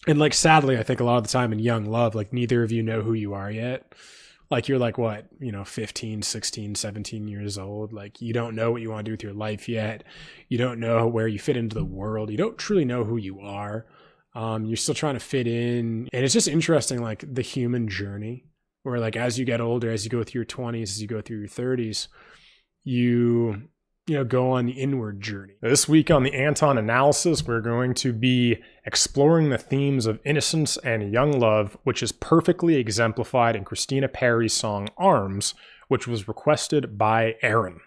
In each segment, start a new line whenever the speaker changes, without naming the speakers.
And like, sadly, I think a lot of the time in young love, like neither of you know who you are yet. Like you're like what, 15, 16, 17 years old. Like you don't know what you want to do with your life yet. You don't know where you fit into the world. You don't truly know who you are. You're still trying to fit in. And it's just interesting, like the human journey where like as you get older, as you go through your 20s, as you go through your 30s, you go on the inward journey. This week on the Anton Analysis, we're going to be exploring the themes of innocence and young love, which is perfectly exemplified in Christina Perri's song Arms, which was requested by Aaron.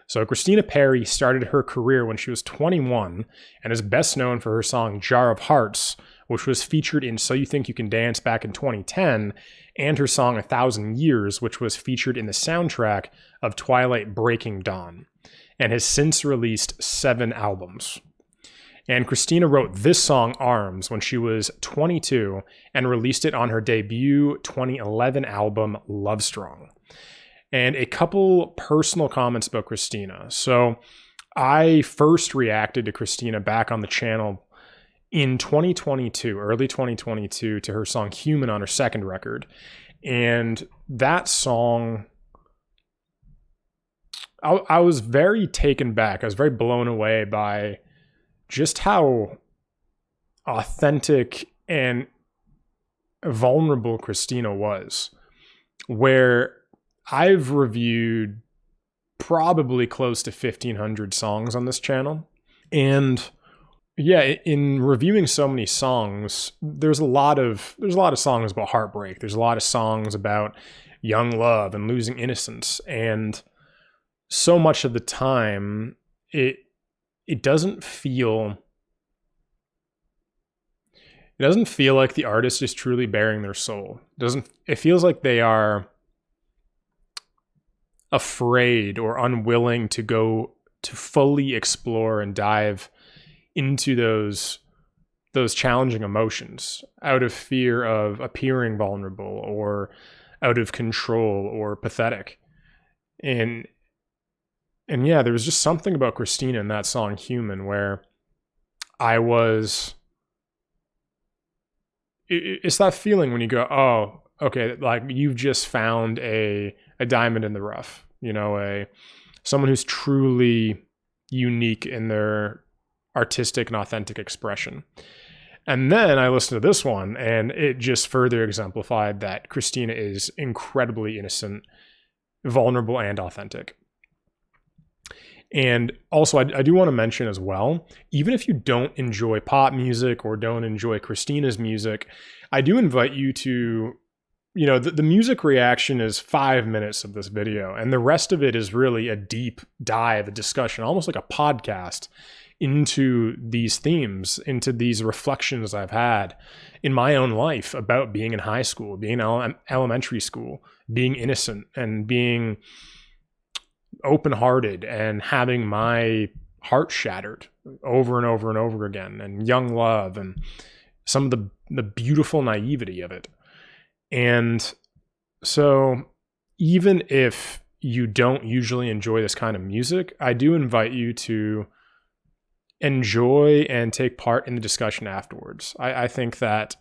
So Christina Perri started her career when she was 21 and is best known for her song Jar of Hearts, which was featured in So You Think You Can Dance back in 2010, and her song 1,000 Years, which was featured in the soundtrack of Twilight Breaking Dawn, and has since released 7 albums. And Christina wrote this song, Arms, when she was 22 and released it on her debut 2011 album, Love Strong. And a couple personal comments about Christina. So I first reacted to Christina back on the channel in 2022, early 2022, to her song Human on her second record. And that song, I was very taken back. I was very blown away by just how authentic and vulnerable Christina was. Where I've reviewed probably close to 1,500 songs on this channel. And yeah, in reviewing so many songs, there's a lot of songs about heartbreak. There's a lot of songs about young love and losing innocence. And so much of the time, it doesn't feel like the artist is truly bearing their soul. It feels like they are afraid or unwilling to go to fully explore and dive into those challenging emotions out of fear of appearing vulnerable or out of control or pathetic. And yeah, there was just something about Christina in that song Human where it's that feeling when you go, oh, okay, like you've just found a diamond in the rough, someone who's truly unique in their artistic and authentic expression. And then I listened to this one and it just further exemplified that Christina is incredibly innocent, vulnerable, and authentic. And also, I do want to mention as well, even if you don't enjoy pop music or don't enjoy Christina's music, I do invite you to, the music reaction is 5 minutes of this video, and the rest of it is really a deep dive, a discussion, almost like a podcast into these themes, into these reflections I've had in my own life about being in high school, being in elementary school, being innocent and being open-hearted and having my heart shattered over and over and over again, and young love and some of the beautiful naivety of it. And so even if you don't usually enjoy this kind of music, I do invite you to enjoy and take part in the discussion afterwards. I think that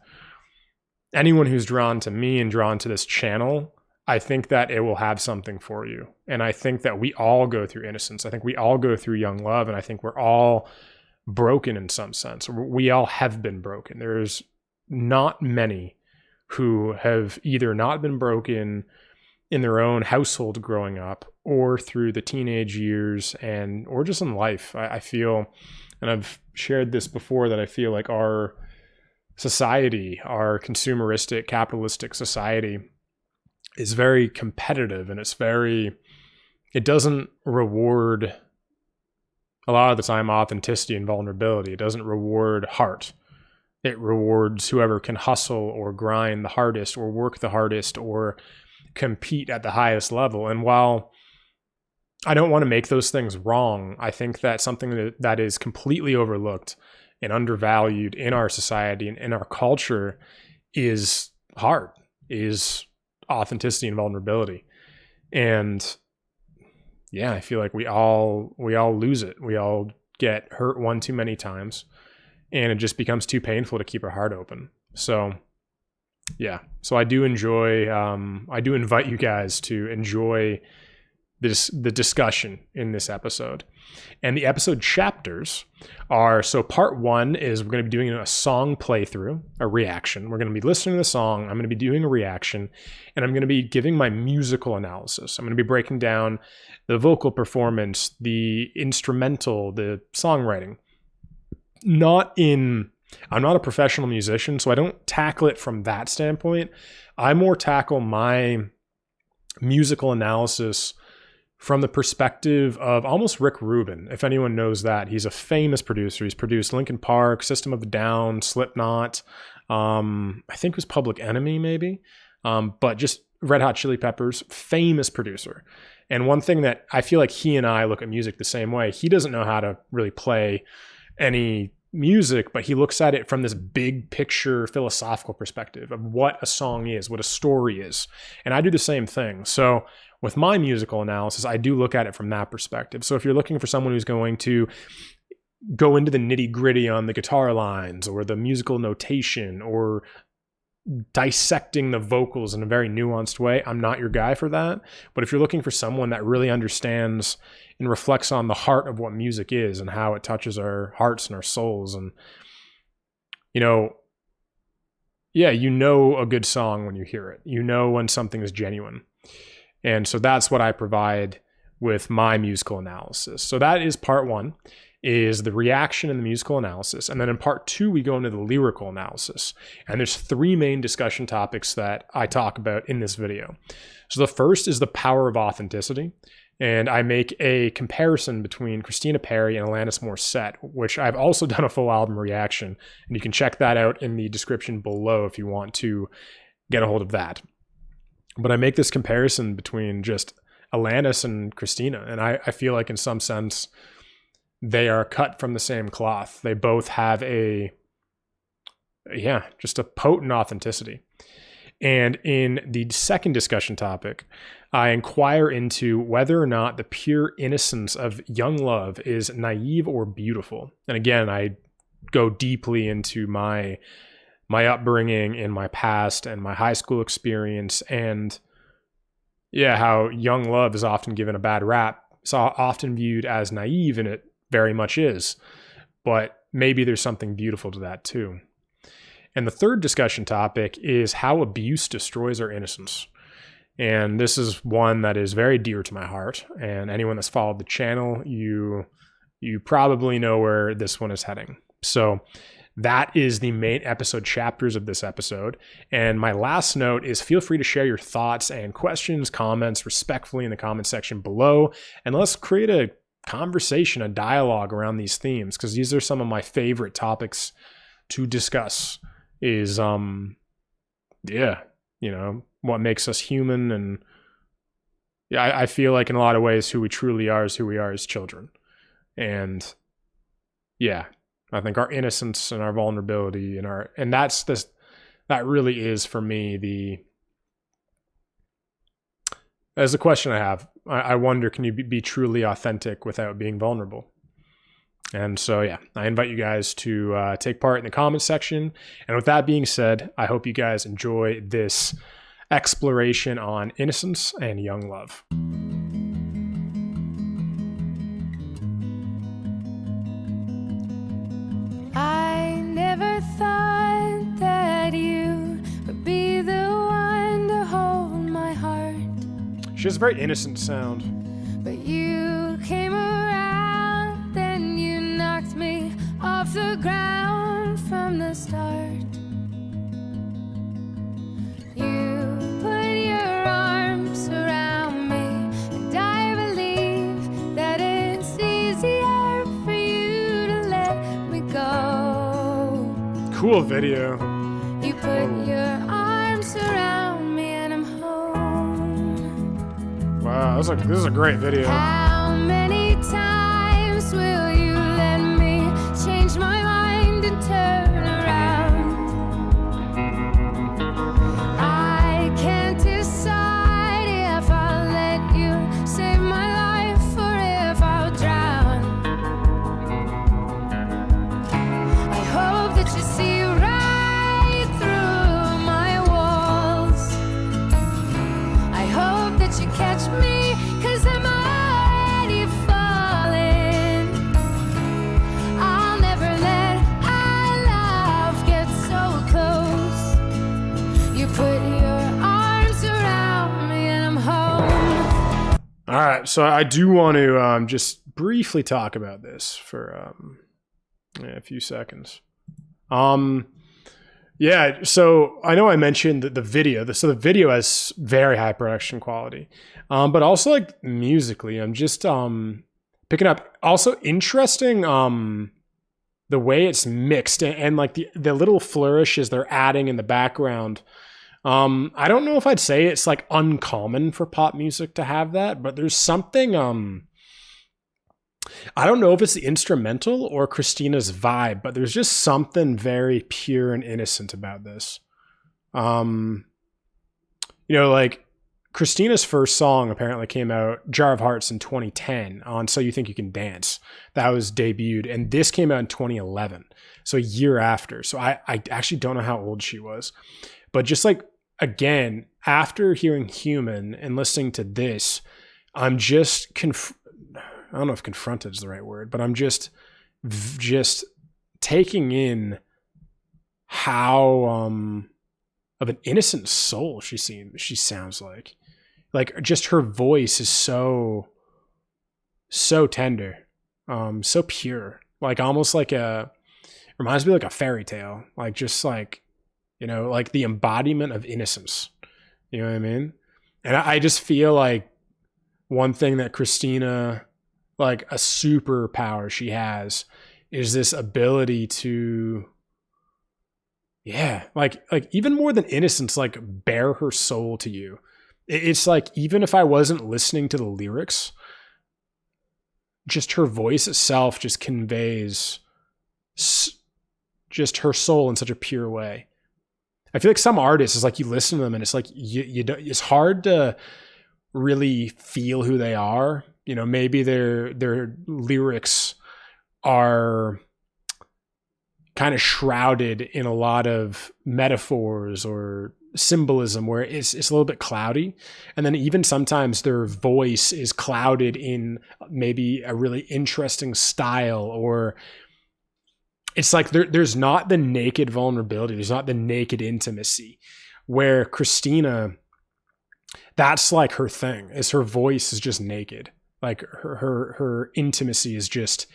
anyone who's drawn to me and drawn to this channel, I think that it will have something for you. And I think that we all go through innocence. I think we all go through young love. And I think we're all broken in some sense. We all have been broken. There's not many who have either not been broken in their own household growing up or through the teenage years or just in life. I feel, and I've shared this before, that I feel like our society, our consumeristic, capitalistic society, is very competitive, and it doesn't reward a lot of the time authenticity and vulnerability. It doesn't reward heart. It rewards whoever can hustle or grind the hardest or work the hardest or compete at the highest level. And while I don't want to make those things wrong, I think that something that is completely overlooked and undervalued in our society and in our culture is heart, is authenticity and vulnerability. And yeah, I feel like we all lose it. We all get hurt one too many times. and it just becomes too painful to keep our heart open. So yeah, so I do enjoy, I do invite you guys to enjoy the discussion in this episode. And the episode chapters are, so part 1 is we're going to be doing a song playthrough, a reaction. We're going to be listening to the song. I'm going to be doing a reaction, and I'm going to be giving my musical analysis. I'm going to be breaking down the vocal performance, the instrumental, the songwriting. I'm not a professional musician, so I don't tackle it from that standpoint. I more tackle my musical analysis from the perspective of almost Rick Rubin. If anyone knows that, he's a famous producer. He's produced Linkin Park, System of a Down, Slipknot, I think it was Public Enemy maybe, but just Red Hot Chili Peppers, famous producer. And one thing that I feel like he and I look at music the same way, he doesn't know how to really play any music, but he looks at it from this big picture philosophical perspective of what a song is, what a story is. And I do the same thing. So with my musical analysis, I do look at it from that perspective. So if you're looking for someone who's going to go into the nitty gritty on the guitar lines or the musical notation or dissecting the vocals in a very nuanced way, I'm not your guy for that. But if you're looking for someone that really understands and reflects on the heart of what music is and how it touches our hearts and our souls, and you know a good song when you hear it. You know when something is genuine. And so that's what I provide with my musical analysis. So that is part 1, is the reaction and the musical analysis. And then in part 2, we go into the lyrical analysis. And there's 3 main discussion topics that I talk about in this video. So the first is the power of authenticity. And I make a comparison between Christina Perri and Alanis Morissette, which I've also done a full album reaction. And you can check that out in the description below if you want to get a hold of that. But I make this comparison between just Alanis and Christina. And I feel like in some sense, they are cut from the same cloth. They both have just a potent authenticity. And in the second discussion topic, I inquire into whether or not the pure innocence of young love is naive or beautiful. And again, I go deeply into my upbringing in my past and my high school experience, and how young love is often given a bad rap. It's often viewed as naive, and it very much is, but maybe there's something beautiful to that too. And the third discussion topic is how abuse destroys our innocence. And this is one that is very dear to my heart, and anyone that's followed the channel, you probably know where this one is heading. So that is the main episode chapters of this episode. And my last note is feel free to share your thoughts and questions, comments respectfully in the comment section below. And let's create a conversation, a dialogue around these themes, because these are some of my favorite topics to discuss is, what makes us human. And I feel like in a lot of ways who we truly are is who we are as children. And I think our innocence and our vulnerability and that really is for me as a question I have. I wonder, can you be truly authentic without being vulnerable? And so, I invite you guys to take part in the comment section. And with that being said, I hope you guys enjoy this exploration on innocence and young love.
I never thought that you would be the one to hold my heart.
She has a very innocent sound.
But you came around, then you knocked me off the ground from the start. You put your arms around me, and I believe that it's easier for you to let me go.
Cool video.
You put your arms around me and I'm home.
Wow, this is a great video.
How many times will you let me change my mind and turn around? I can't decide if I'll let you save my life or if I'll drown. I hope
All right, so I do want to just briefly talk about this for a few seconds. Yeah, so I know I mentioned the video. So the video has very high production quality, but also like musically, I'm just picking up. Also interesting, the way it's mixed and like the little flourishes they're adding in the background. I don't know if I'd say it's like uncommon for pop music to have that, but there's something, I don't know if it's the instrumental or Christina's vibe, but there's just something very pure and innocent about this. Like Christina's first song apparently came out, Jar of Hearts, in 2010 on So You Think You Can Dance. That was debuted. And this came out in 2011. So a year after. So I actually don't know how old she was. But just like, again, after hearing Human and listening to this, I'm just, I don't know if confronted is the right word, but I'm just taking in how of an innocent soul she sounds like. Like just her voice is so tender, so pure, like almost like reminds me like a fairy tale, like just like, like the embodiment of innocence. You know what I mean? And I just feel like one thing that Christina, like a superpower she has, is this ability to, like even more than innocence, like bare her soul to you. It's like, even if I wasn't listening to the lyrics, just her voice itself just conveys just her soul in such a pure way. I feel like some artists, is like you listen to them and it's like it's hard to really feel who they are. Maybe their lyrics are kind of shrouded in a lot of metaphors or symbolism where it's a little bit cloudy. And then even sometimes their voice is clouded in maybe a really interesting style, or it's like there's not the naked vulnerability. There's not the naked intimacy, where Christina, that's like her thing, is her voice is just naked. Like her intimacy is just,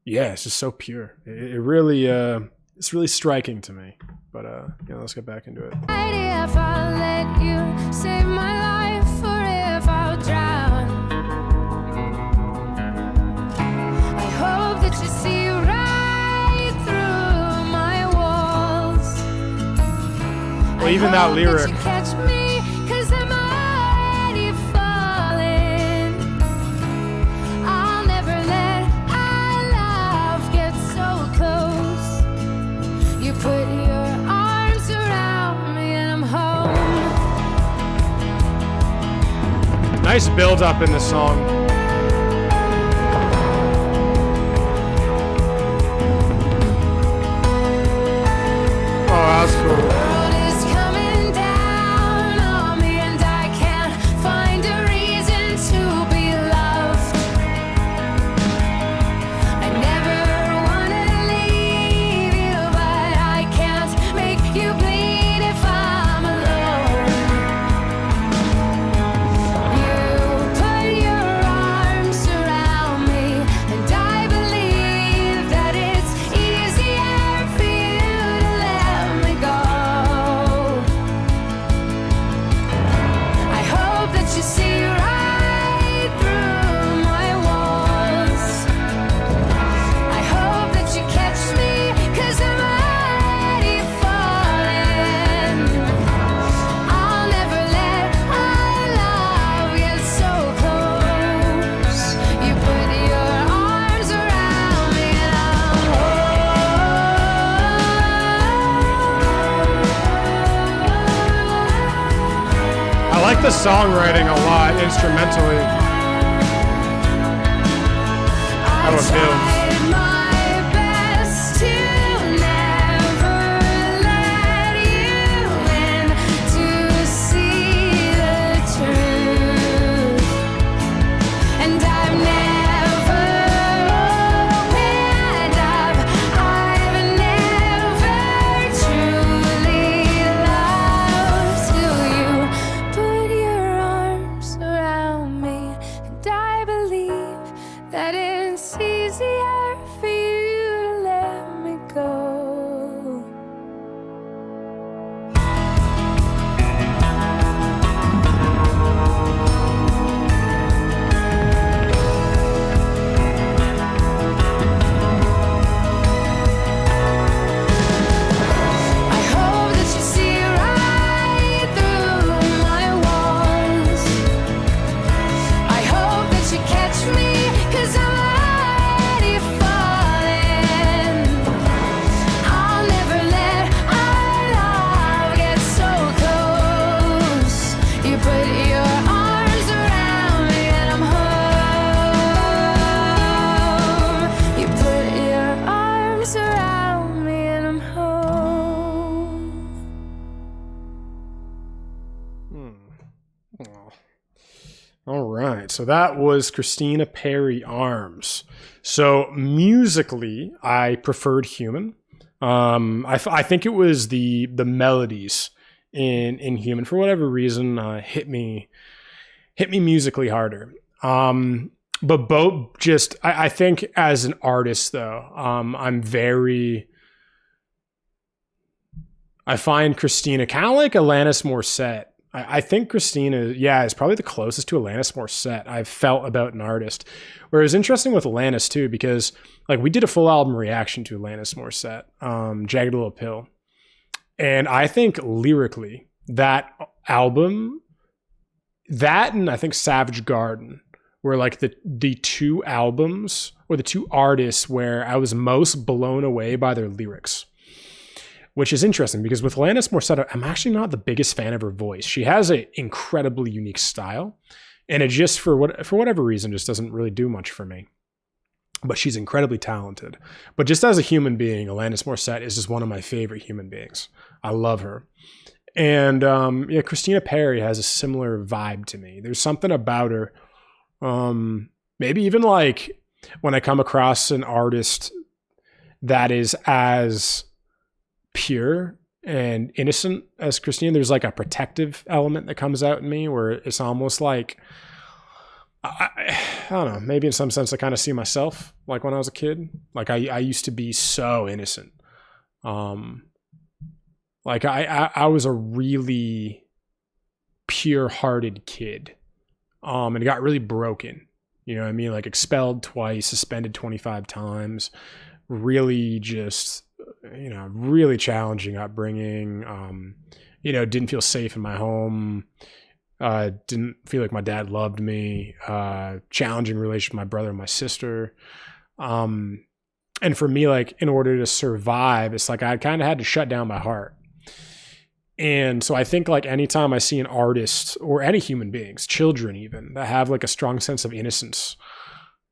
it's just so pure. It really, it's really striking to me. But let's get back into it.
If I'll let you save my life, or if I'll drown, I hope that you see right through my walls.
Well, even that lyric.
You catch me, 'cause I'm already falling. I'll never let our love get so close. You put your arms around me and I'm home.
Nice build up in the song. Oh, that's cool. The songwriting a lot instrumentally. How it builds. All right. So that was Christina Perri, Arms. So musically, I preferred Human. I think it was the melodies in Human, for whatever reason, hit me musically harder. But both just, I think as an artist though, I find Christina kind of like Alanis Morissette. I think Christina, yeah, is probably the closest to Alanis Morissette I've felt about an artist. Whereas interesting with Alanis too, because like we did a full album reaction to Alanis Morissette, Jagged Little Pill. And I think lyrically, that album, that and I think Savage Garden were like the two albums or the two artists where I was most blown away by their lyrics. Which is interesting because with Alanis Morissette, I'm actually not the biggest fan of her voice. She has an incredibly unique style, and it just for whatever reason just doesn't really do much for me. But she's incredibly talented. But just as a human being, Alanis Morissette is just one of my favorite human beings. I love her. And yeah, Christina Perri has a similar vibe to me. There's something about her. Maybe even like when I come across an artist that is as pure and innocent as Christina, there's like a protective element that comes out in me where it's almost like I don't know, maybe in some sense I kind of see myself like when I was a kid. Like I used to be so innocent. Like I was a really pure-hearted kid. And it got really broken. You know what I mean? Like expelled twice, suspended 25 times. Really just, you know, really challenging upbringing. You know, didn't feel safe in my home. Didn't feel like my dad loved me. Challenging relationship with my brother and my sister. And for me, like in order to survive, it's like I kind of had to shut down my heart. And so I think like anytime I see an artist or any human beings, children even, that have like a strong sense of innocence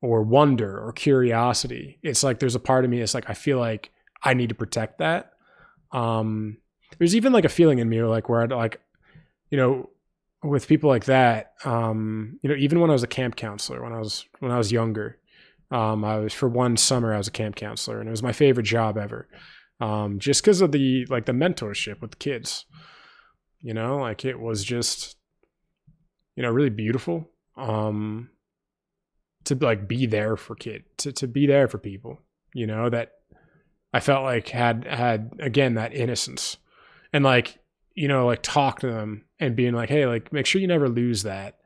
or wonder or curiosity, it's like there's a part of me that's like I feel like I need to protect that. There's even like a feeling in me like where I'd like, you know, with people like that, you know, even when I was a camp counselor, when I was younger, I was for one summer I was a camp counselor and it was my favorite job ever. Just because of the mentorship with the kids, you know, like it was just, you know, really beautiful, to like be there for to be there for people, you know, that I felt like had again, that innocence and like, you know, like talk to them and being like, hey, like make sure you never lose that.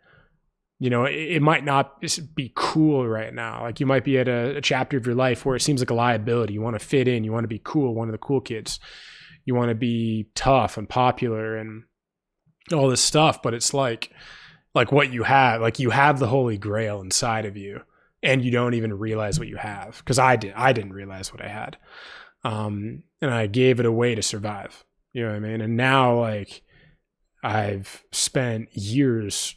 You know, it might not be cool right now. Like you might be at a chapter of your life where it seems like a liability. You want to fit in. You want to be cool, one of the cool kids. You want to be tough and popular and all this stuff. But it's like what you have, like you have the Holy Grail inside of you and you don't even realize what you have. Because I didn't realize what I had. And I gave it away to survive. You know what I mean? And now like I've spent years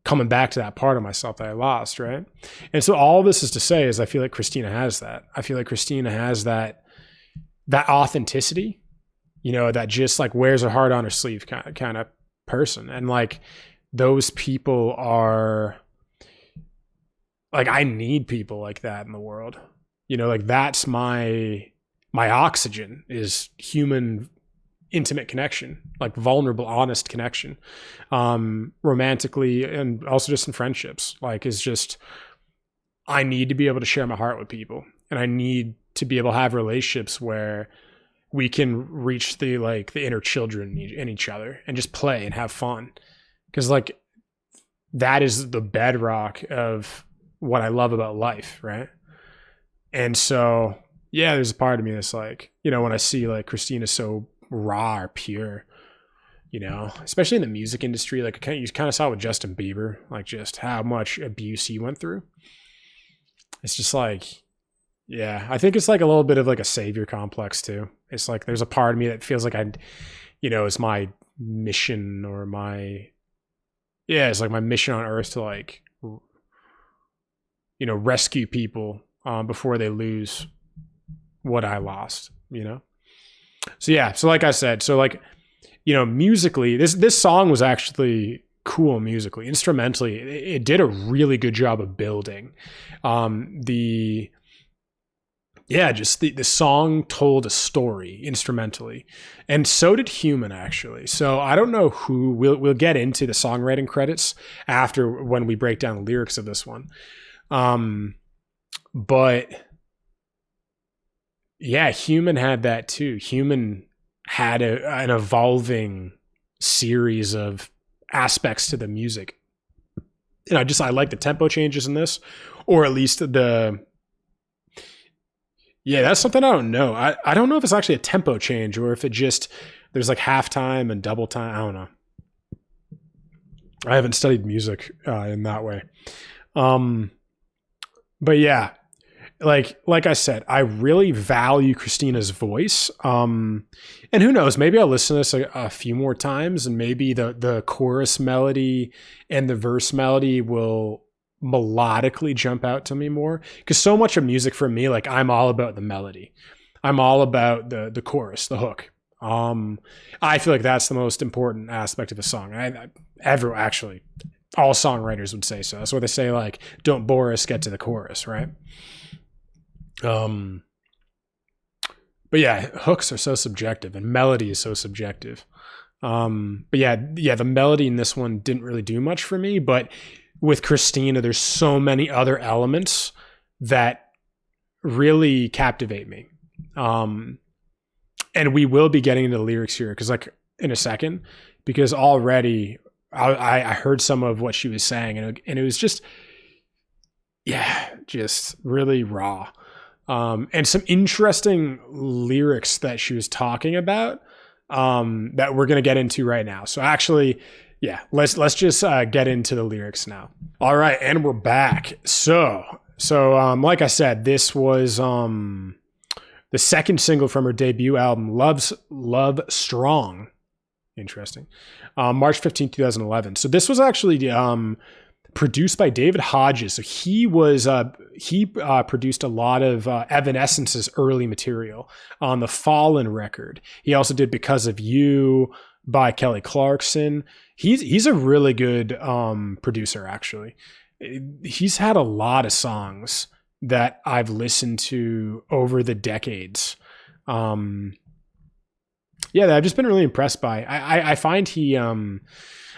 coming back to that part of myself that I lost, right? And so all this is to say is I feel like Christina has that. I feel like Christina has that authenticity, you know, that just like wears her heart on her sleeve kind of person. And like those people are like, I need people like that in the world. You know, like that's my oxygen is human intimate connection, like vulnerable, honest connection, romantically and also just in friendships. Like is just, I need to be able to share my heart with people and I need to be able to have relationships where we can reach the inner children in each other and just play and have fun. Cause like that is the bedrock of what I love about life. Right. And so, yeah, there's a part of me that's like, you know, when I see like Christina so raw or pure, you know, especially in the music industry, like you kind of saw with Justin Bieber, like just how much abuse he went through. It's just like, yeah, I think it's like a little bit of like a savior complex too. It's like there's a part of me that feels like you know, it's my mission or it's like my mission on earth to like, you know, rescue people before they lose what I lost, you know? So yeah, so like I said, so like, you know, musically, this song was actually cool musically. Instrumentally, it did a really good job of building. Just the song told a story instrumentally, and so did Human, actually. So I don't know who we'll get into the songwriting credits after when we break down the lyrics of this one. But yeah, Human had that too. Human had an evolving series of aspects to the music. And I like the tempo changes in this, or at least that's something I don't know. I don't know if it's actually a tempo change or if it just, there's like halftime and double time. I don't know. I haven't studied music in that way. But yeah, like I said, I really value Christina's voice. And who knows, maybe I'll listen to this a few more times, and maybe the chorus melody and the verse melody will melodically jump out to me more, because so much of music for me, like, I'm all about the melody. I'm all about the chorus, the hook. I feel like that's the most important aspect of a song. Actually, all songwriters would say so. That's what they say, like, don't bore us, get to the chorus, right? But yeah, hooks are so subjective and melody is so subjective. But yeah, the melody in this one didn't really do much for me, but with Christina, there's so many other elements that really captivate me. And we will be getting into the lyrics here, because like in a second, because already I heard some of what she was saying, and it was just really raw. And some interesting lyrics that she was talking about that we're going to get into right now. So actually, yeah, let's just get into the lyrics now. All right, and we're back. So like I said, this was the second single from her debut album, Love Strong. Interesting. March 15, 2011. So this was actually produced by David Hodges. So he produced a lot of Evanescence's early material on the Fallen record. He also did Because of You by Kelly Clarkson. He's a really good producer, actually. He's had a lot of songs that I've listened to over the decades. That I've just been really impressed by. I find he,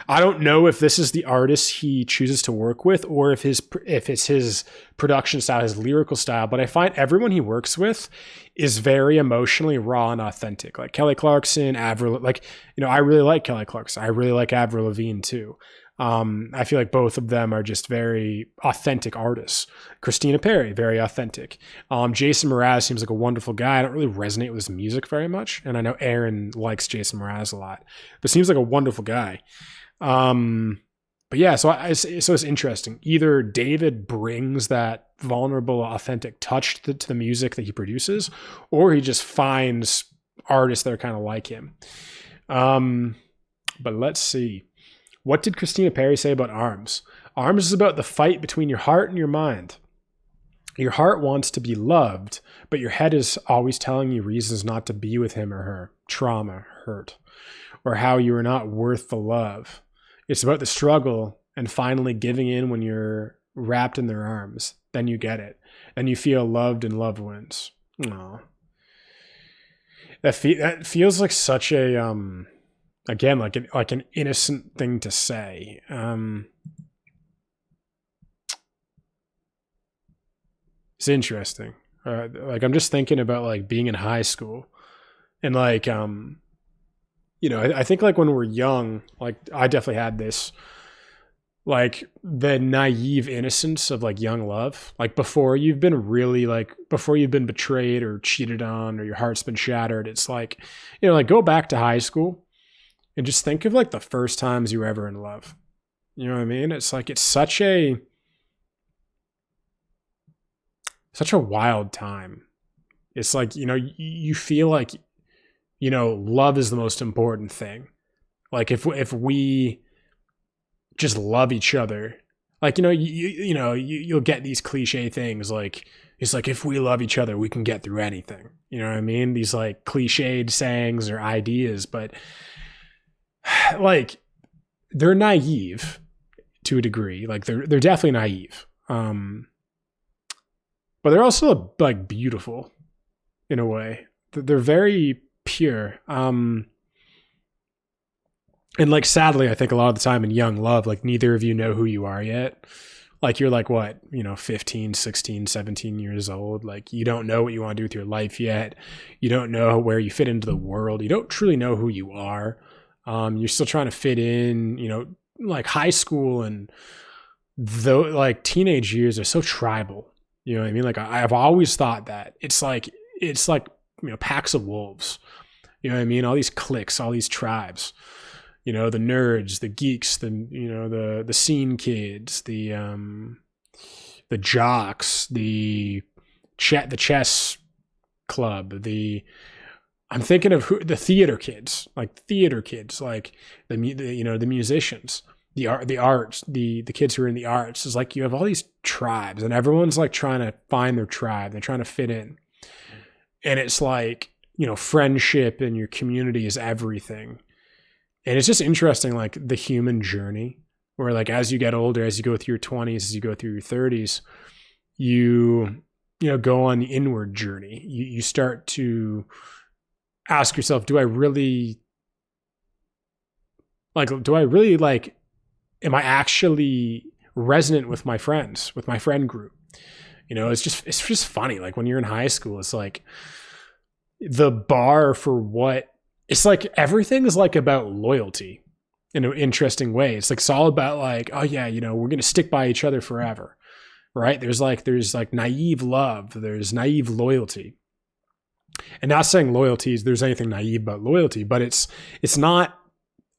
I don't know if this is the artist he chooses to work with, or if it's his production style, his lyrical style, but I find everyone he works with is very emotionally raw and authentic. Like Kelly Clarkson, Avril, I really like Kelly Clarkson. I really like Avril Lavigne too. I feel like both of them are just very authentic artists. Christina Perri, very authentic. Jason Mraz seems like a wonderful guy. I don't really resonate with his music very much, and I know Aaron likes Jason Mraz a lot, but seems like a wonderful guy. But yeah, so it's interesting. Either David brings that vulnerable, authentic touch to the music that he produces, or he just finds artists that are kind of like him. But let's see. What did Christina Perri say about Arms? Arms is about the fight between your heart and your mind. Your heart wants to be loved, but your head is always telling you reasons not to be with him or her. Trauma, hurt, or how you are not worth the love. It's about the struggle and finally giving in when you're wrapped in their arms. Then you get it. Then you feel loved and loved ones. Aww. That feels like such a again, like an innocent thing to say. It's interesting. I'm just thinking about like being in high school, and like I think like when we're young, like I definitely had this, like the naive innocence of like young love, like before you've been betrayed or cheated on, or your heart's been shattered. It's like, like go back to high school and just think of like the first times you were ever in love. You know what I mean? It's like, it's such a wild time. It's like, you feel like, love is the most important thing. Like if we just love each other, like, you'll get these cliche things. Like, it's like, if we love each other, we can get through anything. You know what I mean? These like cliched sayings or ideas, but like they're naive to a degree. Like they're definitely naive. But they're also like beautiful in a way. They're very pure. And like sadly, I think a lot of the time in young love, like neither of you know who you are yet. Like you're like what, 15, 16, 17 years old. Like you don't know what you want to do with your life yet. You don't know where you fit into the world. You don't truly know who you are. You're still trying to fit in, like high school and like teenage years are so tribal. You know what I mean? Like I've always thought that it's like packs of wolves. You know what I mean? All these cliques, all these tribes. The nerds, the geeks, the scene kids, the jocks, the chess club, I'm thinking of the theater kids, like the musicians, the arts, the kids who are in the arts. Is like you have all these tribes and everyone's like trying to find their tribe. They're trying to fit in. And it's like, friendship and your community is everything. And it's just interesting, like the human journey where like, as you get older, as you go through your 20s, as you go through your 30s, you go on the inward journey. You start to ask yourself, am I actually resonant with my friends, with my friend group? It's just funny. Like when you're in high school, it's like the bar for what it's like, everything is like about loyalty in an interesting way. It's like, it's all about like, oh yeah, we're going to stick by each other forever. Right. There's like naive love. There's naive loyalty. And not saying there's anything naive about loyalty, but it's not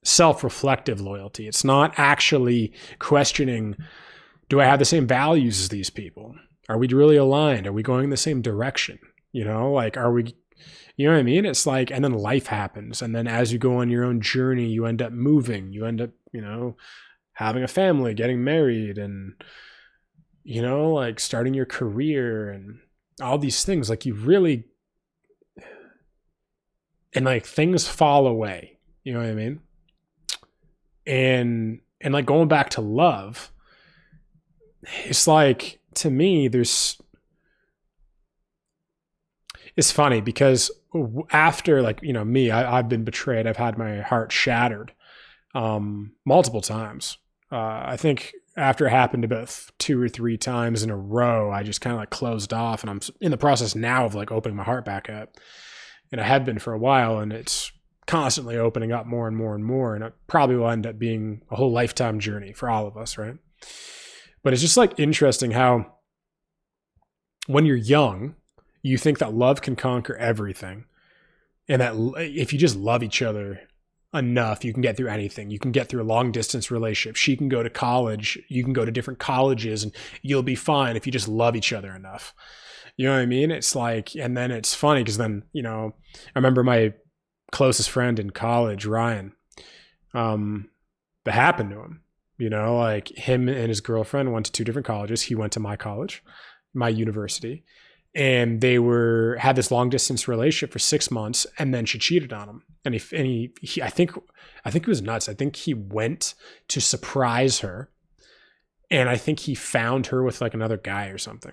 self-reflective loyalty. It's not actually questioning, do I have the same values as these people? Are we really aligned? Are we going in the same direction? Like, are we, you know what I mean? It's like, and then life happens. And then as you go on your own journey, you end up moving, you end up, having a family, getting married and, like starting your career and all these things. Like you really, and like things fall away, you know what I mean? And like going back to love, it's like, to me, it's funny because after like, me, I've been betrayed. I've had my heart shattered multiple times. I think after it happened about 2 or 3 times in a row, I just kind of like closed off, and I'm in the process now of like opening my heart back up. And I had been for a while, and it's constantly opening up more and more and more. And it probably will end up being a whole lifetime journey for all of us, right? But it's just like interesting how when you're young, you think that love can conquer everything. And that if you just love each other enough, you can get through anything. You can get through a long distance relationship. She can go to college. You can go to different colleges and you'll be fine if you just love each other enough. You know what I mean? It's like, and then it's funny because then, I remember my closest friend in college, Ryan, that happened to him. Like him and his girlfriend went to 2 different colleges. He went to my college, my university, and they had this long distance relationship for 6 months, and then she cheated on him. And he I think it was nuts. I think he went to surprise her, and I think he found her with like another guy or something.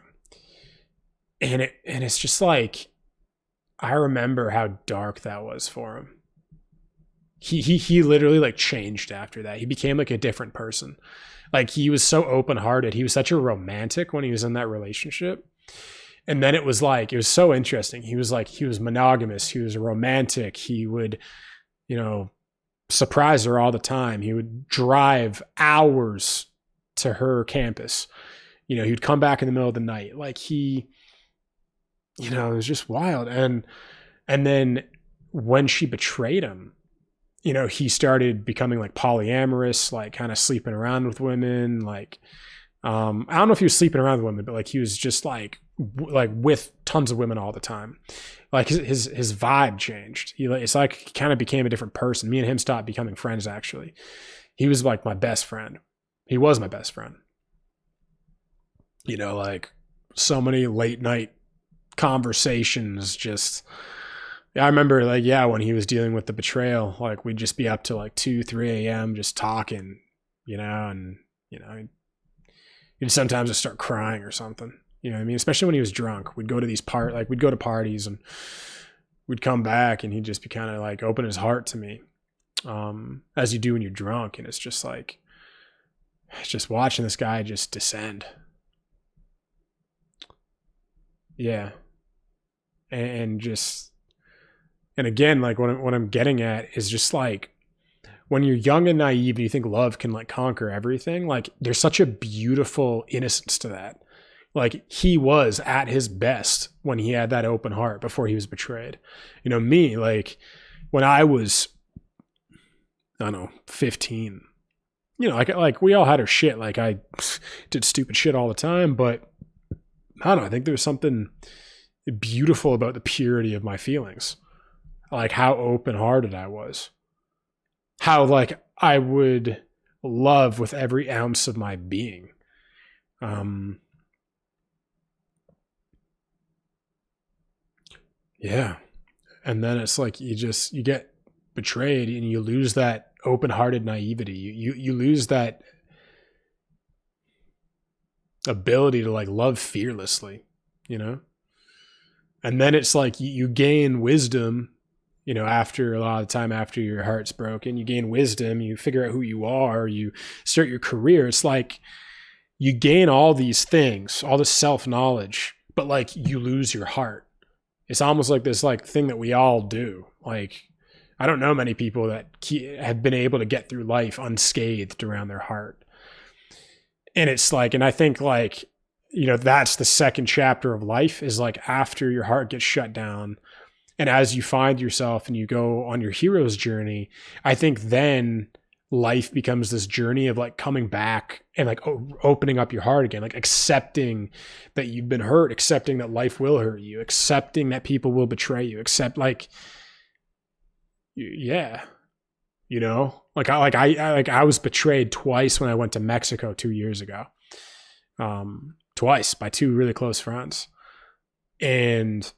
And it's just like, I remember how dark that was for him. He literally like changed after that. He became like a different person. Like he was so open-hearted. He was such a romantic when he was in that relationship. And then it was so interesting. He was monogamous. He was romantic. He would, surprise her all the time. He would drive hours to her campus. He'd come back in the middle of the night. Like it was just wild. And then when she betrayed him, he started becoming like polyamorous, like kind of sleeping around with women. Like, I don't know if he was sleeping around with women, but like he was just like with tons of women all the time. Like his vibe changed. It's like he kind of became a different person. Me and him stopped becoming friends. Actually, he was like my best friend. He was my best friend. Like so many late night conversations, just I remember like, yeah, when he was dealing with the betrayal, like we'd just be up to like 2, 3 a.m. just talking, and he'd sometimes just start crying or something. You know what I mean? Especially when he was drunk. We'd go to we'd go to parties and we'd come back and he'd just be kind of like open his heart to me. As you do when you're drunk. And it's just like, it's just watching this guy just descend. Yeah. And again, like what I'm getting at is just like, when you're young and naive and you think love can like conquer everything, like there's such a beautiful innocence to that. Like he was at his best when he had that open heart before he was betrayed. Me, like when I was, I don't know, 15, like we all had our shit. Like I did stupid shit all the time, but I don't know. I think there was something beautiful about the purity of my feelings. Like how open-hearted I was. How like I would love with every ounce of my being. Yeah. And then it's like you get betrayed and you lose that open-hearted naivety. You lose that ability to like love fearlessly, And then it's like you gain wisdom, after a lot of the time after your heart's broken, you gain wisdom, you figure out who you are, you start your career. It's like you gain all these things, all this self-knowledge, but like you lose your heart. It's almost like this like thing that we all do. Like, I don't know many people that have been able to get through life unscathed around their heart. And it's like, and I think like, that's the second chapter of life is like after your heart gets shut down. And as you find yourself and you go on your hero's journey, I think then life becomes this journey of like coming back and like opening up your heart again, like accepting that you've been hurt, accepting that life will hurt you, accepting that people will betray you, accept like, yeah, I was betrayed twice when I went to Mexico 2 years ago, twice by two really close friends. And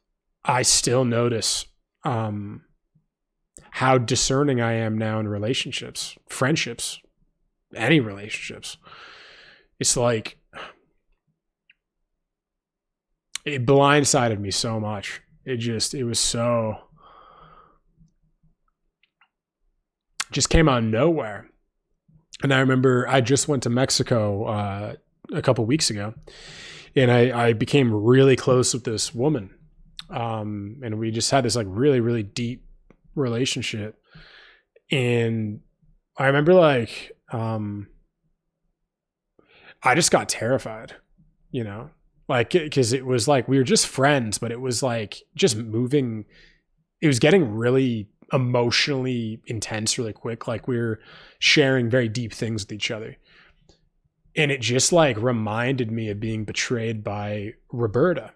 I still notice, how discerning I am now in relationships, friendships, any relationships. It's like it blindsided me so much. It was so, just came out of nowhere. And I remember I just went to Mexico a couple weeks ago, and I became really close with this woman. And we just had this like really, really deep relationship. And I remember like, I just got terrified, like, cause it was like, we were just friends, but it was like just moving. It was getting really emotionally intense really quick. Like we were sharing very deep things with each other. And it just like reminded me of being betrayed by Roberta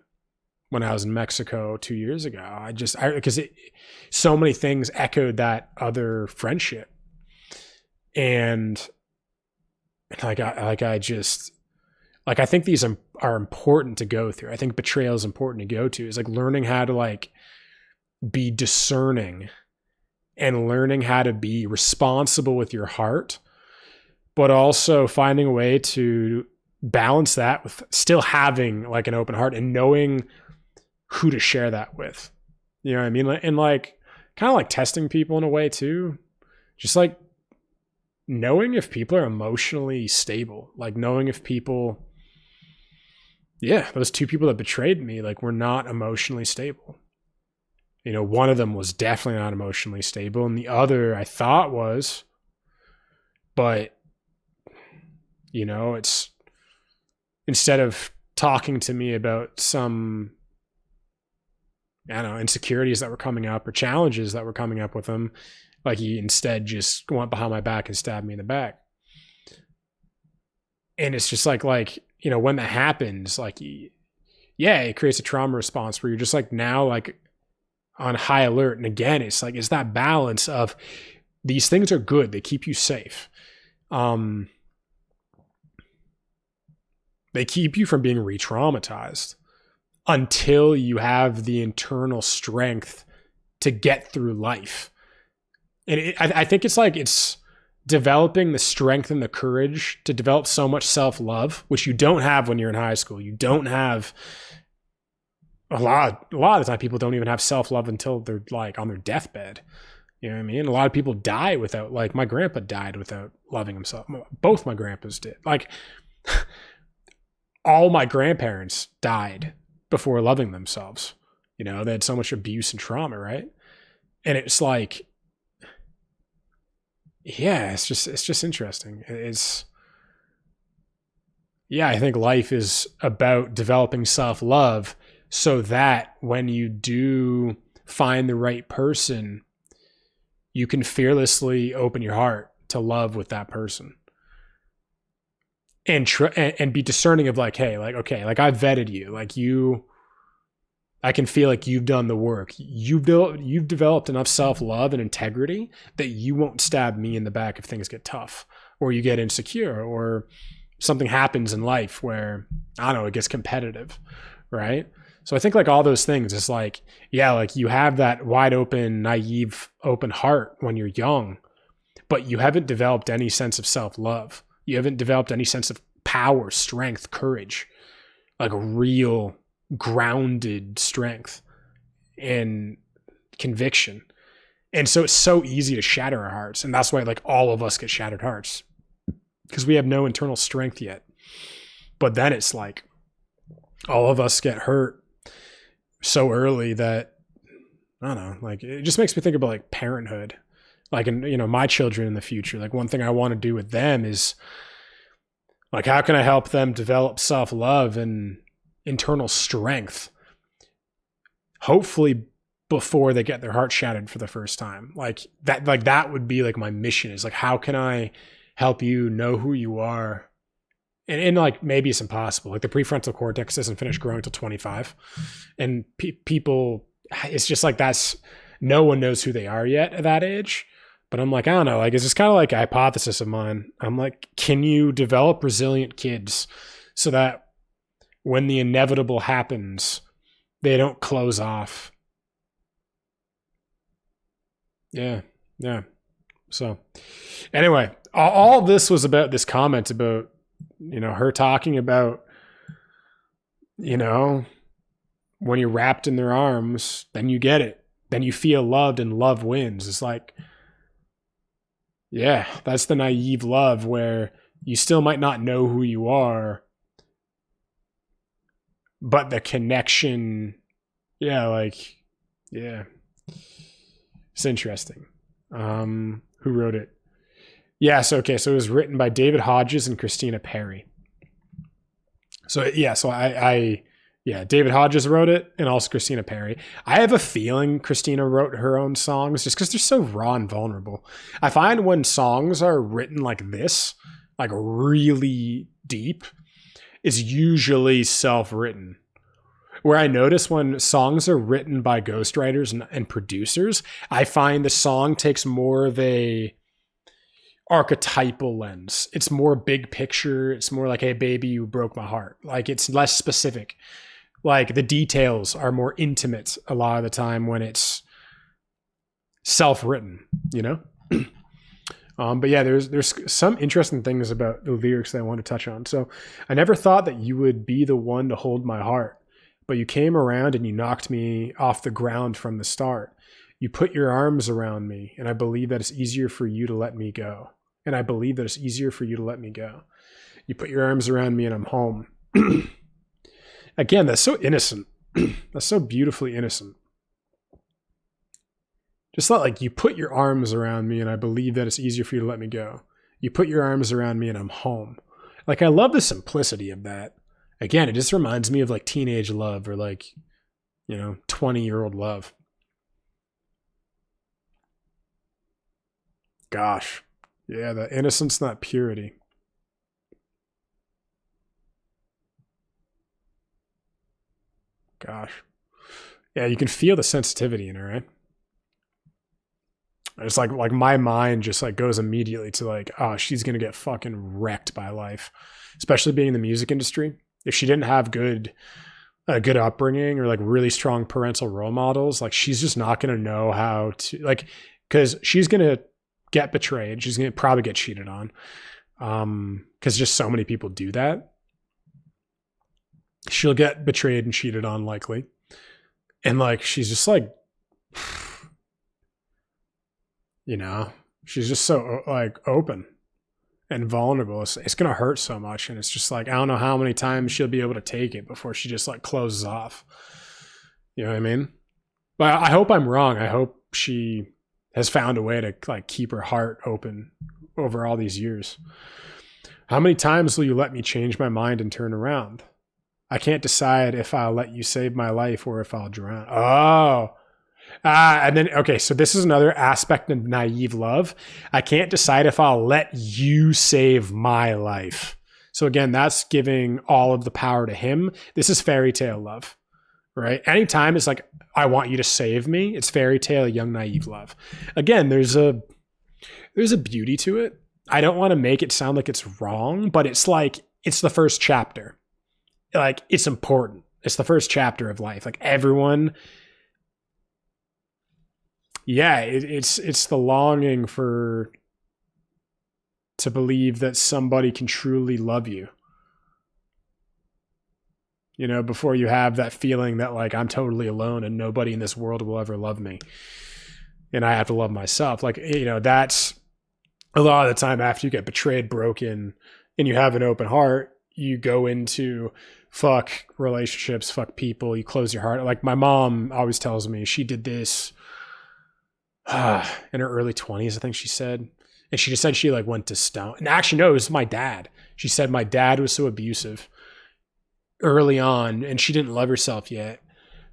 when I was in Mexico 2 years ago. Because so many things echoed that other friendship. And I think these are important to go through. I think betrayal is important to go to. Is like learning how to like be discerning and learning how to be responsible with your heart, but also finding a way to balance that with still having like an open heart and knowing who to share that with. You know what I mean? And like kind of like testing people in a way too. Just like knowing if people are emotionally stable, like knowing if people, those two people that betrayed me, like were not emotionally stable. One of them was definitely not emotionally stable, and the other I thought was, but it's instead of talking to me about some, I don't know, insecurities that were coming up or challenges that were coming up with them, like he instead just went behind my back and stabbed me in the back. And it's just like, when that happens, like, it creates a trauma response where you're just like now like on high alert. And again, it's like, it's that balance of these things are good. They keep you safe. They keep you from being re-traumatized until you have the internal strength to get through life. And I think it's developing the strength and the courage to develop so much self-love, which you don't have when you're in high school. You don't have a lot of the time. People don't even have self-love until they're like on their deathbed. You know what I mean? A lot of people die without, like, my grandpa died without loving himself. Both my grandpas did. Like, all my grandparents died before loving themselves. You know, they had so much abuse and trauma, right? And it's like, yeah, it's just interesting. I think life is about developing self-love so that when you do find the right person, you can fearlessly open your heart to love with that person. And be discerning of like, hey, like, okay, like I've vetted you, like I can feel like you've done the work. You've developed enough self-love and integrity that you won't stab me in the back if things get tough, or you get insecure, or something happens in life where, I don't know, it gets competitive, right? So I think like all those things is like, yeah, like you have that wide open, naive, open heart when you're young, but you haven't developed any sense of self-love. You haven't developed any sense of power, strength, courage, like a real grounded strength and conviction. And so it's so easy to shatter our hearts. And that's why like all of us get shattered hearts, because we have no internal strength yet. But then it's like all of us get hurt so early that, I don't know, like it just makes me think about like parenthood. Like, and you know, my children in the future, like one thing I want to do with them is like, how can I help them develop self-love and internal strength, hopefully before they get their heart shattered for the first time. Like that would be like my mission, is like, how can I help you know who you are? And like, maybe it's impossible. Like the prefrontal cortex doesn't finish growing until 25. And people, it's just like, no one knows who they are yet at that age. But I'm like, I don't know, like, it's just kind of like a hypothesis of mine. I'm like, can you develop resilient kids so that when the inevitable happens, they don't close off? Yeah. So anyway, all this was about this comment about, you know, her talking about, you know, when you're wrapped in their arms, then you get it. Then you feel loved and love wins. It's like, yeah, that's the naive love where you still might not know who you are, but the connection, it's interesting. Who wrote it? Yeah, so it was written by David Hodges and Christina Perri. David Hodges wrote it, and also Christina Perri. I have a feeling Christina wrote her own songs just because they're so raw and vulnerable. I find when songs are written like this, like really deep, is usually self-written. Where I notice when songs are written by ghostwriters and producers, I find the song takes more of a archetypal lens. It's more big picture. It's more like, hey, baby, you broke my heart. Like, it's less specific. Like, the details are more intimate a lot of the time when it's self-written, you know? But yeah, there's some interesting things about the lyrics that I want to touch on. So, I never thought that you would be the one to hold my heart, but you came around and you knocked me off the ground from the start. You put your arms around me, and I believe that it's easier for you to let me go. And I believe that it's easier for you to let me go. You put your arms around me and I'm home. Again, that's so innocent. That's so beautifully innocent. Just like you put your arms around me and I believe that it's easier for you to let me go. You put your arms around me and I'm home. Like, I love the simplicity of that. Again, it just reminds me of like teenage love, or like, 20-year-old love. Gosh. Yeah, the innocence, not purity. Gosh. Yeah, you can feel the sensitivity in her, right? It's like my mind just like goes immediately to like, oh, she's going to get fucking wrecked by life, especially being in the music industry. If she didn't have good a good upbringing or like really strong parental role models, like she's just not going to know how to, like, because she's going to get betrayed. She's going to probably get cheated on. Because just so many people do that. She'll get betrayed and cheated on likely. And like, she's just like, you know, she's just so like open and vulnerable. It's going to hurt so much. And it's just like, I don't know how many times she'll be able to take it before she just like closes off. You know what I mean? But I hope I'm wrong. I hope she has found a way to like keep her heart open over all these years. How many times will you let me change my mind and turn around? I can't decide if I'll let you save my life or if I'll drown. Oh, and then, okay, so this is another aspect of naive love. I can't decide if I'll let you save my life. So again, that's giving all of the power to him. This is fairy tale love, right? Anytime it's like, I want you to save me, it's fairy tale, young, naive love. Again, there's a beauty to it. I don't want to make it sound like it's wrong, but it's like, it's the first chapter. Like, it's important. It's the first chapter of life. Like everyone, yeah, it's the longing to believe that somebody can truly love you. You know, before you have that feeling that like, I'm totally alone and nobody in this world will ever love me. And I have to love myself. Like, you know, that's a lot of the time after you get betrayed, broken, and you have an open heart, you go into fuck relationships, fuck people, you close your heart. Like my mom always tells me she did this in her early 20s, I think she said. And she just said she like went to stone. And actually, no, it was my dad. She said my dad was so abusive early on and she didn't love herself yet.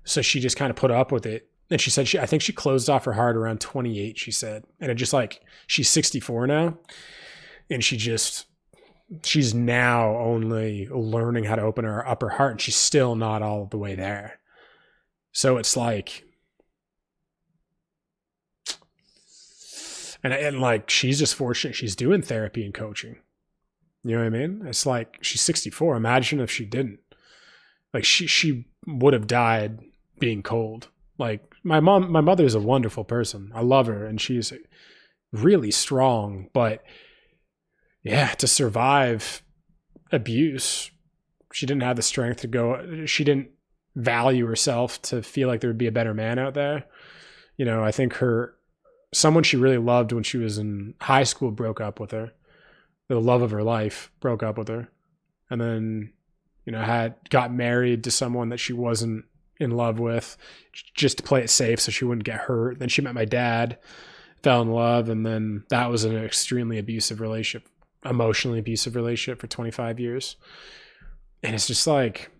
So she just kind of put up with it. And she said, I think she closed off her heart around 28, she said. And it just like, she's 64 now. And she's now only learning how to open her upper heart. And she's still not all the way there. So it's like, and like, she's just fortunate she's doing therapy and coaching. You know what I mean? It's like, she's 64. Imagine if she didn't. Like she would have died being cold. Like my mother is a wonderful person. I love her and she's really strong, but yeah, to survive abuse, she didn't have the strength to go. She didn't value herself to feel like there would be a better man out there. You know, I think someone she really loved when she was in high school broke up with her. The love of her life broke up with her. And then, you know, got married to someone that she wasn't in love with just to play it safe so she wouldn't get hurt. Then she met my dad, fell in love, and then that was an extremely abusive relationship, emotionally abusive relationship for 25 years. And it's just like,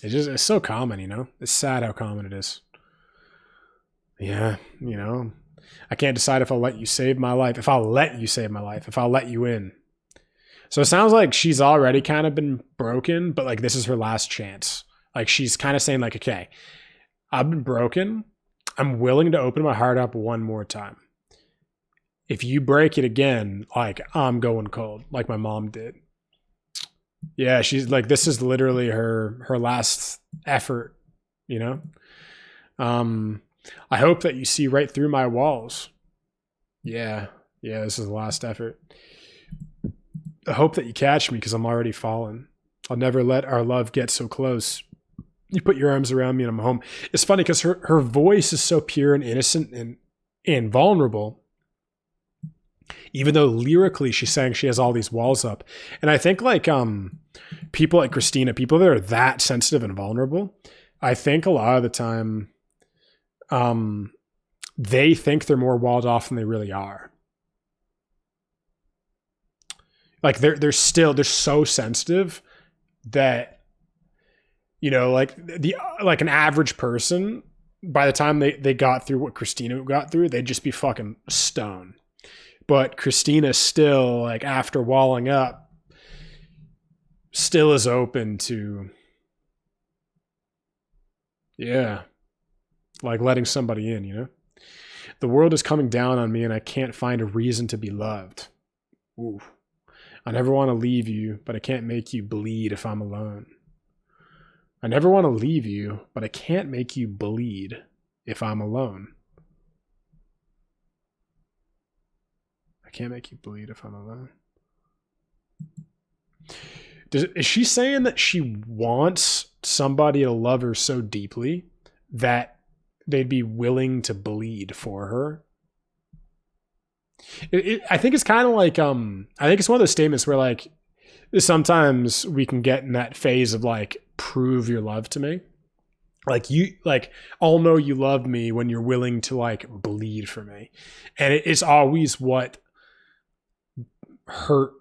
it's so common, you know? It's sad how common it is. Yeah, you know, I can't decide if I'll let you save my life, if I'll let you save my life, if I'll let you in. So it sounds like she's already kind of been broken, but like this is her last chance. Like she's kind of saying like, okay, I've been broken. I'm willing to open my heart up one more time. If you break it again, like I'm going cold, like my mom did. Yeah, she's like, this is literally her last effort, you know? I hope that you see right through my walls. Yeah, this is the last effort. I hope that you catch me because I'm already fallen. I'll never let our love get so close. You put your arms around me and I'm home. It's funny because her voice is so pure and innocent and vulnerable. Even though lyrically she's saying she has all these walls up. And I think like people like Christina, people that are that sensitive and vulnerable, I think a lot of the time they think they're more walled off than they really are. Like they're so sensitive that, you know, like like an average person, by the time they got through what Christina got through, they'd just be fucking stoned. But Christina still, like after walling up, still is open to, yeah, like letting somebody in, you know? The world is coming down on me and I can't find a reason to be loved. Ooh. I never want to leave you, but I can't make you bleed if I'm alone. I never want to leave you, but I can't make you bleed if I'm alone. I can't make you bleed if I'm alone. Is she saying that she wants somebody to love her so deeply that they'd be willing to bleed for her? I think it's kind of like, I think it's one of those statements where like, sometimes we can get in that phase of like, prove your love to me. Like I'll know you love me when you're willing to like bleed for me. And it's always what hurt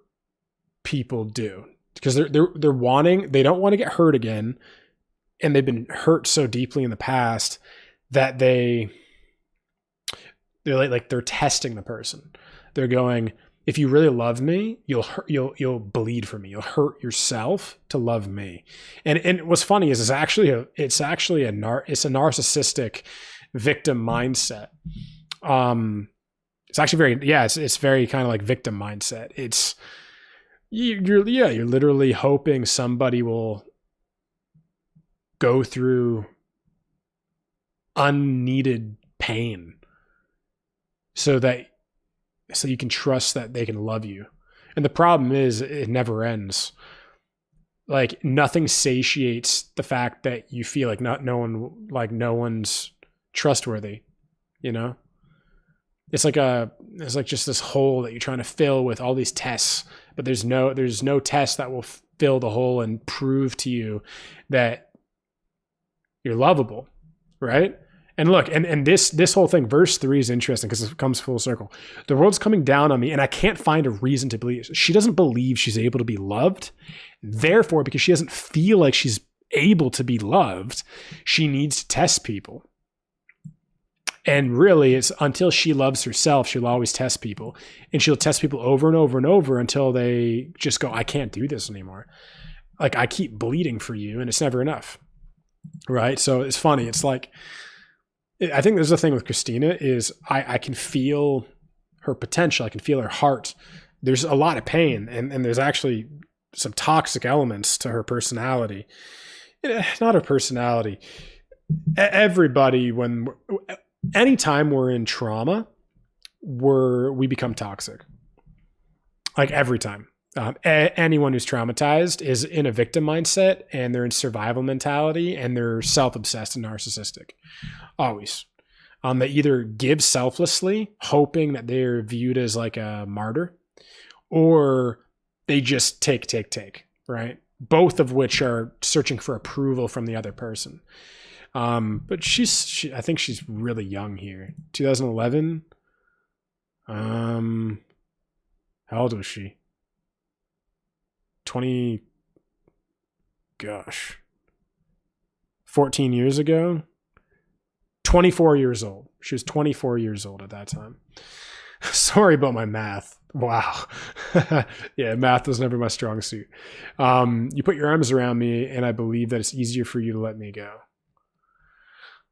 people do, because they don't want to get hurt again. And they've been hurt so deeply in the past that they're testing the person. They're going, if you really love me, you'll bleed for me. You'll hurt yourself to love me. And what's funny is it's a narcissistic victim mindset. It's actually it's very kind of like victim mindset. It's you're literally hoping somebody will go through unneeded pain so you can trust that they can love you. And the problem is it never ends. Like nothing satiates the fact that you feel like no one's trustworthy, you know? It's like just this hole that you're trying to fill with all these tests, but there's no test that will fill the hole and prove to you that you're lovable, right? And look, and this whole thing, verse 3 is interesting because it comes full circle. The world's coming down on me, and I can't find a reason to believe. She doesn't believe she's able to be loved. Therefore, because she doesn't feel like she's able to be loved, she needs to test people. And really, it's until she loves herself, she'll always test people. And she'll test people over and over and over until they just go, I can't do this anymore. Like, I keep bleeding for you, and it's never enough. Right? So it's funny. It's like, I think there's the thing with Christina is I can feel her potential. I can feel her heart. There's a lot of pain, and there's actually some toxic elements to her personality. Not her personality. Everybody, anytime we're in trauma, we become toxic. Like every time. Anyone who's traumatized is in a victim mindset, and they're in survival mentality, and they're self-obsessed and narcissistic. Always. They either give selflessly, hoping that they're viewed as like a martyr, or they just take, right? Both of which are searching for approval from the other person. But I think she's really young here. 2011. How old was she? 14 years ago. 24 years old. She was 24 years old at that time. Sorry about my math. Wow. Yeah, math was never my strong suit. You put your arms around me, and I believe that it's easier for you to let me go.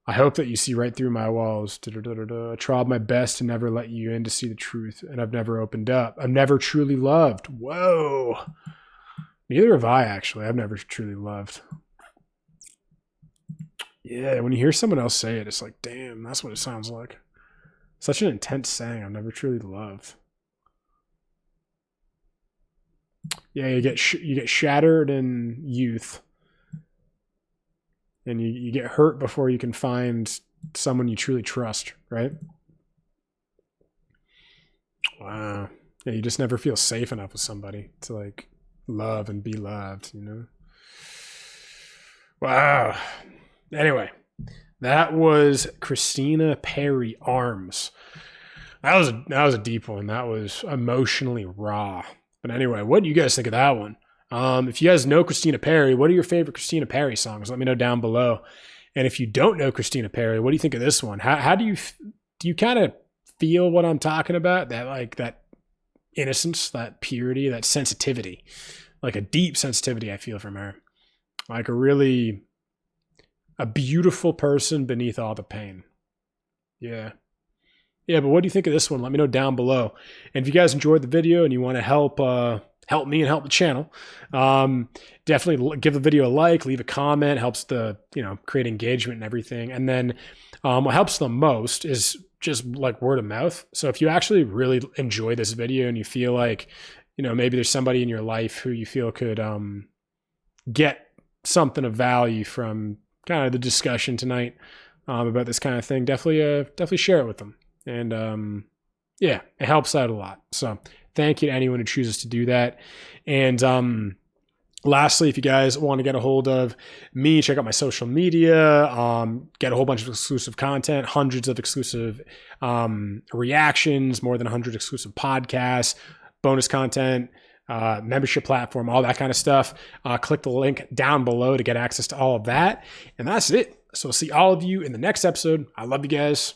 I hope that you see right through my walls. I tried my best to never let you in to see the truth, and I've never opened up. I've never truly loved. Whoa. Neither have I, actually. I've never truly loved. Yeah, when you hear someone else say it, it's like, damn, that's what it sounds like. Such an intense saying. I've never truly loved. Yeah, you get shattered in youth, and you get hurt before you can find someone you truly trust, right? Wow. Yeah, you just never feel safe enough with somebody to like love and be loved, you know? Wow. Anyway, that was Christina Perri, Arms. That was a deep one. That was emotionally raw. But anyway, what do you guys think of that one? If you guys know Christina Perri, what are your favorite Christina Perri songs? Let me know down below. And if you don't know Christina Perri, what do you think of this one? How do you kind of feel what I'm talking about? That innocence, that purity, that sensitivity, like a deep sensitivity I feel from her. Like a beautiful person beneath all the pain. Yeah. Yeah, but what do you think of this one? Let me know down below. And if you guys enjoyed the video and you want to help me and help the channel, definitely give the video a like, leave a comment. Helps the create engagement and everything. And then what helps the most is just like word of mouth. So if you actually really enjoy this video and you feel like maybe there's somebody in your life who you feel could get something of value from kind of the discussion tonight about this kind of thing, definitely share it with them. And yeah, it helps out a lot. So thank you to anyone who chooses to do that. And lastly, if you guys want to get a hold of me, check out my social media, get a whole bunch of exclusive content, hundreds of exclusive reactions, more than 100 exclusive podcasts, bonus content, membership platform, all that kind of stuff. Click the link down below to get access to all of that. And that's it. So I'll see all of you in the next episode. I love you guys.